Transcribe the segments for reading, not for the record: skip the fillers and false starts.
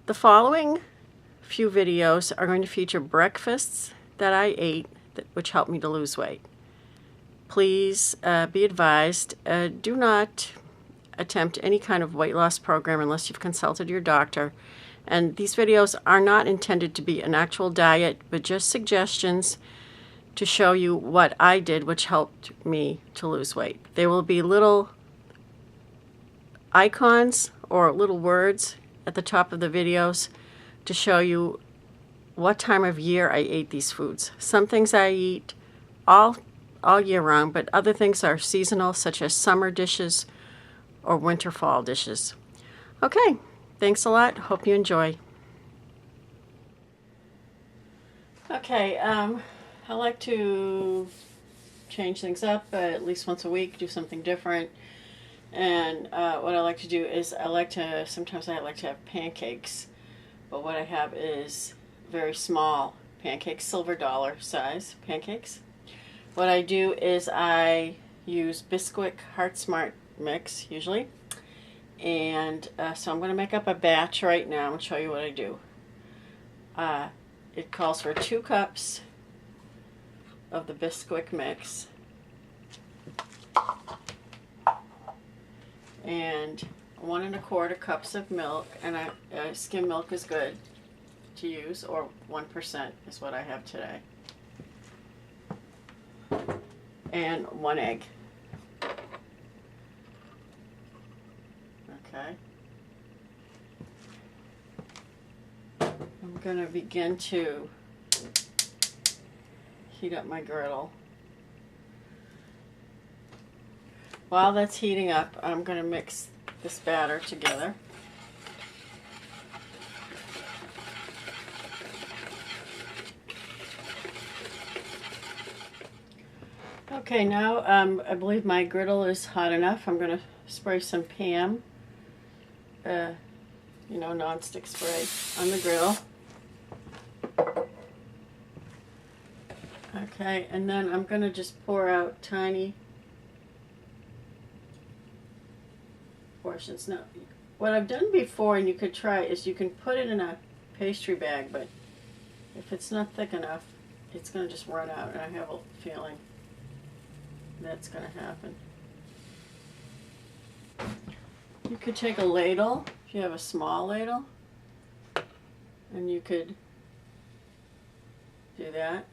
The following few videos are going to feature breakfasts that I ate which helped me to lose weight. Please be advised, do not attempt any kind of weight loss program unless you've consulted your doctor. And these videos are not intended to be an actual diet, but just suggestions to show you what I did which helped me to lose weight. There will be little icons or little words at the top of the videos to show you what time of year I ate these foods. Some things I eat all year round, but other things are seasonal, such as summer dishes or winter fall dishes. Okay, thanks a lot. Hope you enjoy. Okay, I like to change things up at least once a week, do something different. And what I like to do is sometimes I like to have pancakes, but what I have is very small pancakes, silver dollar size pancakes. What I do is I use Bisquick Heart Smart mix usually, and so I'm going to make up a batch right now and show you what I do. It calls for 2 cups of the Bisquick mix and 1 1/4 cups of milk, and skim milk is good to use, or 1% is what I have today, and 1 egg. Okay. I'm going to begin to heat up my griddle. While that's heating up, I'm going to mix this batter together. Okay, now I believe my griddle is hot enough. I'm going to spray some Pam, non-stick spray on the griddle. Okay, and then I'm going to just pour out tiny portions. Now, what I've done before, and you could try, is you can put it in a pastry bag, but if it's not thick enough, it's going to just run out, and I have a feeling that's going to happen. You could take a ladle, if you have a small ladle, and you could do that.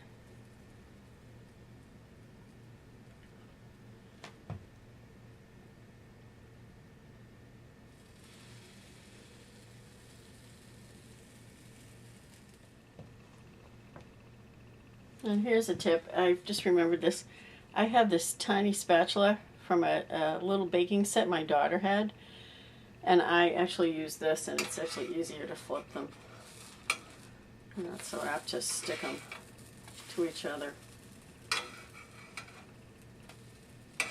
And here's a tip. I just remembered this. I have this tiny spatula from a little baking set my daughter had, and I actually use this, and it's actually easier to flip them. I'm not so apt to stick them to each other. I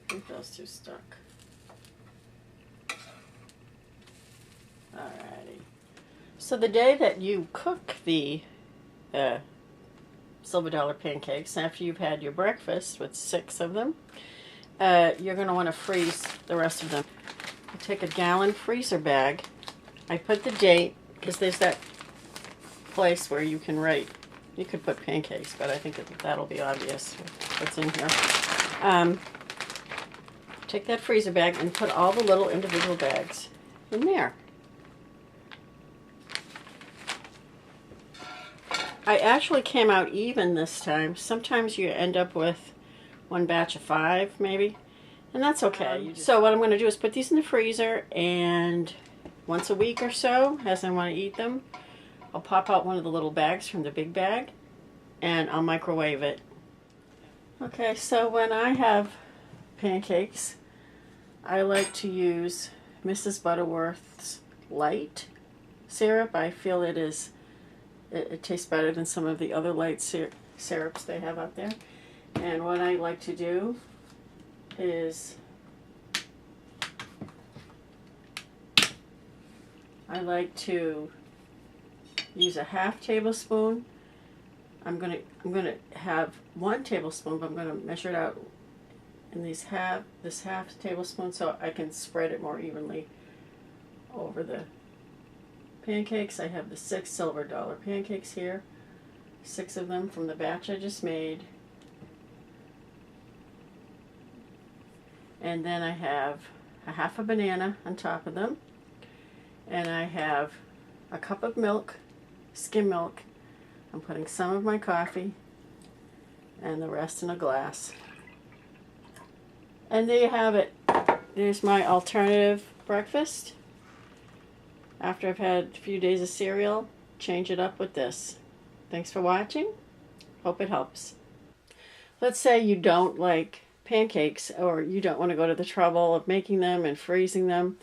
think those two stuck. Alrighty. So the day that you cook the silver dollar pancakes, after you've had your breakfast with 6 of them, you're going to want to freeze the rest of them. I take a gallon freezer bag. I put the date, because there's that place where you can write. You could put pancakes, but I think that'll be obvious what's in here. Take that freezer bag and put all the little individual bags in there. I actually came out even this time. Sometimes you end up with 1 batch of 5, maybe, and that's okay. So what I'm going to do is put these in the freezer, and once a week or so, as I want to eat them, I'll pop out one of the little bags from the big bag, and I'll microwave it. Okay, so when I have pancakes, I like to use Mrs. Butterworth's Lite syrup. I feel it tastes better than some of the other light syrups they have out there. And what I like to do is I like to use a 1/2 tablespoon. I'm gonna have 1 tablespoon, but I'm gonna measure it out in this 1/2 tablespoon so I can spread it more evenly over the pancakes. I have the 6 silver dollar pancakes here. 6 of them from the batch I just made. And then I have a half a banana on top of them. And I have a cup of milk, skim milk. I'm putting some of my coffee and the rest in a glass. And there you have it. There's my alternative breakfast. After I've had a few days of cereal, change it up with this. Thanks for watching. Hope it helps. Let's say you don't like pancakes, or you don't want to go to the trouble of making them and freezing them.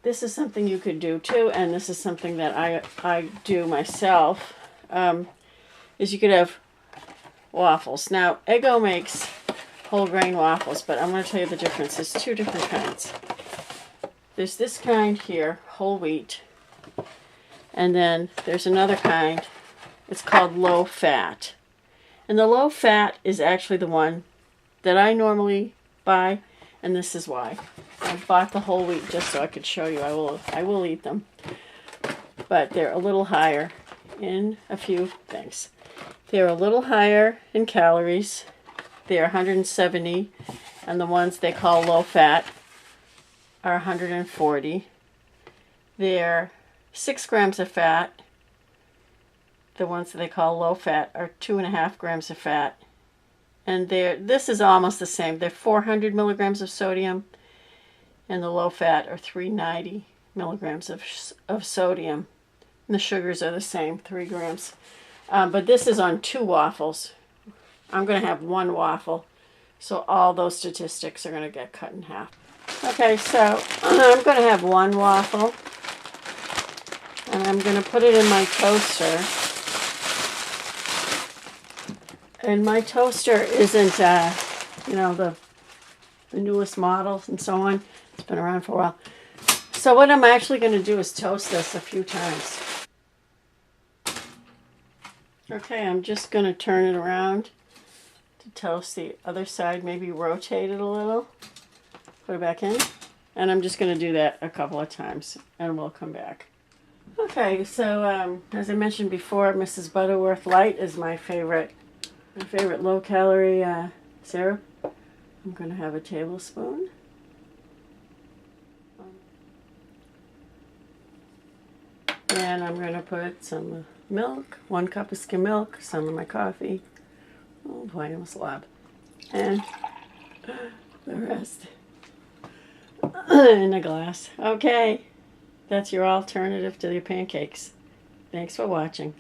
This is something you could do too, and this is something that I do myself, is you could have waffles. Now, Eggo makes whole grain waffles, but I'm going to tell you the difference. There's 2 different kinds. There's this kind here, whole wheat, and then there's another kind. It's called low fat. And the low fat is actually the one that I normally buy, and this is why. I bought the whole wheat just so I could show you. I will eat them. But they're a little higher in a few things. They're a little higher in calories. They're 170, and the ones they call low fat are 140. They're 6 grams of fat. The ones that they call low fat are 2.5 grams of fat. And this is almost the same. They're 400 milligrams of sodium, and the low fat are 390 milligrams of sodium. And the sugars are the same, 3 grams. But this is on 2 waffles. I'm going to have 1 waffle, so all those statistics are going to get cut in half. Okay, so I'm going to have 1 waffle, and I'm going to put it in my toaster. And my toaster isn't, you know, the newest models and so on. It's been around for a while. So what I'm actually going to do is toast this a few times. Okay, I'm just going to turn it around to toast the other side. Maybe rotate it a little. Put it back in. And I'm just going to do that a couple of times, and we'll come back. Okay, so as I mentioned before, Mrs. Butterworth Lite is my favorite low-calorie syrup. I'm going to have a tablespoon. And I'm going to put some milk, 1 cup of skim milk, some of my coffee. Oh boy, I almost lob. And the rest in a glass. Okay, that's your alternative to your pancakes. Thanks for watching.